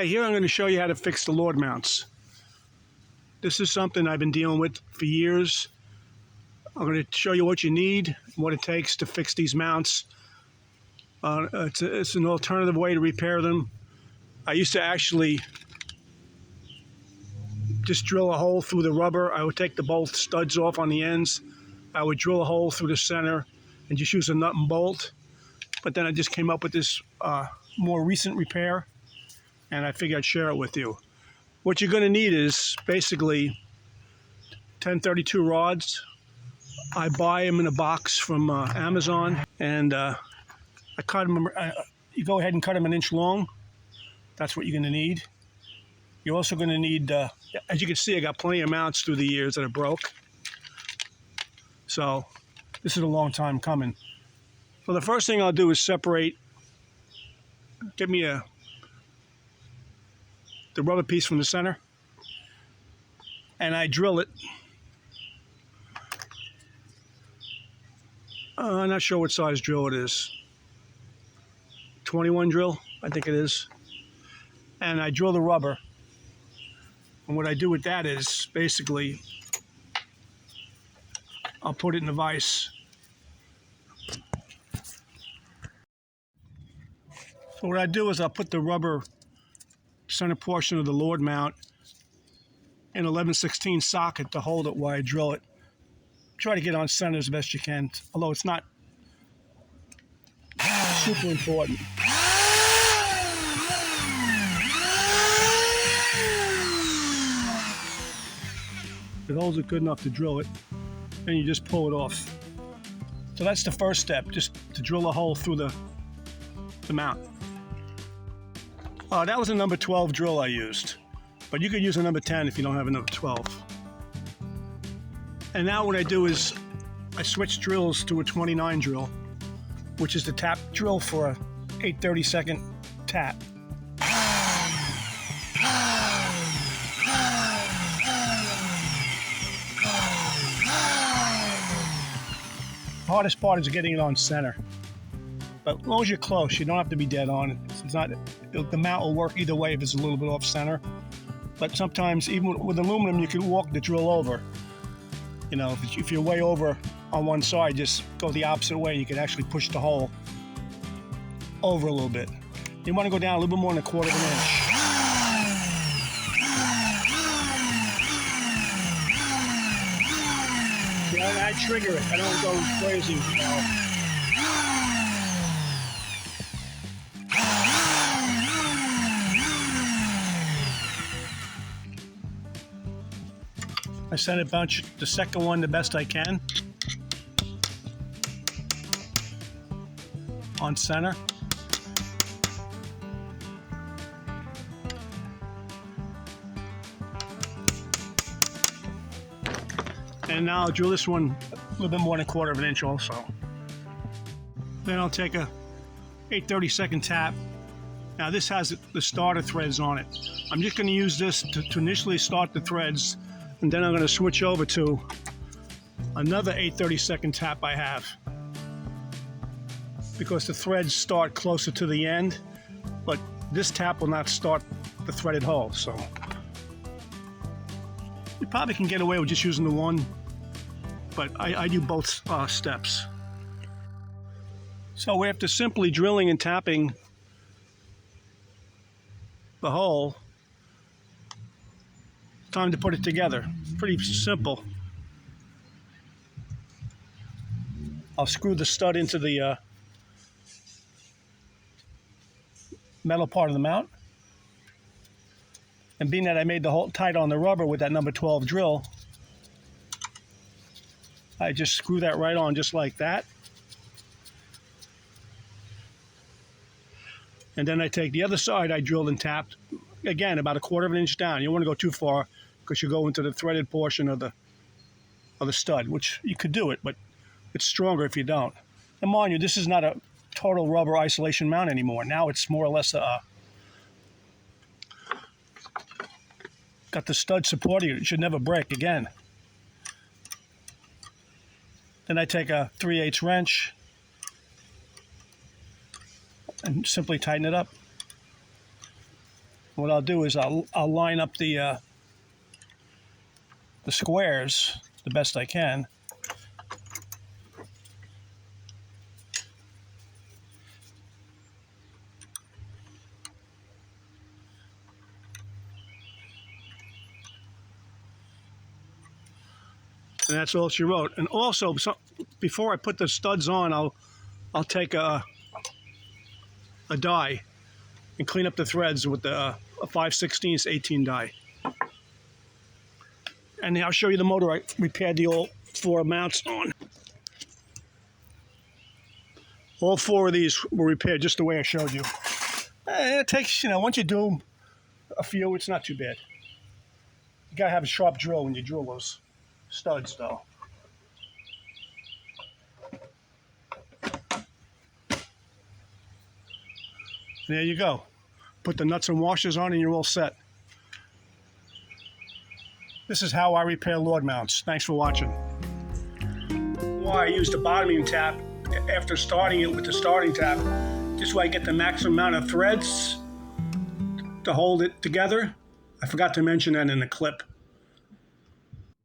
Okay, here I'm going to show you how to fix the Lord mounts. This is something I've been dealing with for years. I'm going to show you what you need, what it takes to fix these mounts. It's an alternative way to repair them. I used to actually just drill a hole through the rubber. I would take the bolt studs off on the ends. I would drill a hole through the center and just use a nut and bolt. But then I just came up with this more recent repair, and I figured I'd share it with you. What you're going to need is basically 1032 rods. I buy them in a box from Amazon, and I cut them. You go ahead and cut them an inch long. That's what you're going to need. You're also going to need, as you can see, I got plenty of mounts through the years that are broke. So this is a long time coming. So the first thing I'll do is separate, get me the rubber piece from the center, and I drill it. I'm not sure what size drill it is. 21 drill, I think it is. And I drill the rubber. And what I do with that is basically I'll put it in a vise. So what I do is I'll put the rubber center portion of the Lord mount in 11/16 socket to hold it while I drill it. Try to get on center as best you can, although it's not super important. It holds it good enough to drill it, and you just pull it off. So that's the first step, just to drill a hole through the mount. That was a number 12 drill I used, but you could use a number 10 if you don't have a number 12. And now what I do is I switch drills to a 29 drill, which is the tap drill for a 8/32 tap. The hardest part is getting it on center. But as long as you're close, you don't have to be dead on. The mount will work either way if it's a little bit off center. But sometimes, even with aluminum, you can walk the drill over. You know, if you're way over on one side, just go the opposite way. You can actually push the hole over a little bit. You want to go down a little bit more than 1/4 inch. Yeah, I trigger it. I don't go crazy. You know. I send it bunch the second one the best I can on center. And now I'll drill this one a little bit more than 1/4 inch also. Then I'll take a 8/32 tap. Now this has the starter threads on it. I'm just going to use this to initially start the threads, and then I'm going to switch over to another 8/32 tap I have, because the threads start closer to the end, but this tap will not start the threaded hole. So you probably can get away with just using the one, but I do both steps. So after simply drilling and tapping the hole, time to put it together. Pretty simple. I'll screw the stud into the metal part of the mount. And being that I made the hole tight on the rubber with that number 12 drill, I just screw that right on just like that. And then I take the other side I drilled and tapped, again, about 1/4 inch down. You don't want to go too far, because you go into the threaded portion of the stud, which you could do it, but it's stronger if you don't. And mind you, this is not a total rubber isolation mount anymore. Now it's more or less got the stud supporting it. It should never break again. Then I take a 3/8 wrench and simply tighten it up. What I'll do is I'll line up the squares the best I can. And that's all she wrote. And also, before I put the studs on, I'll take a die and clean up the threads with a 5/16 18 die. And I'll show you the motor I repaired the all 4 mounts on. All 4 of these were repaired just the way I showed you. It takes, once you do a few, it's not too bad. You gotta have a sharp drill when you drill those studs, though. There you go. Put the nuts and washers on and you're all set. This is how I repair Lord mounts. Thanks for watching. Why I use the bottoming tap after starting it with the starting tap. This way I get the maximum amount of threads to hold it together. I forgot to mention that in the clip.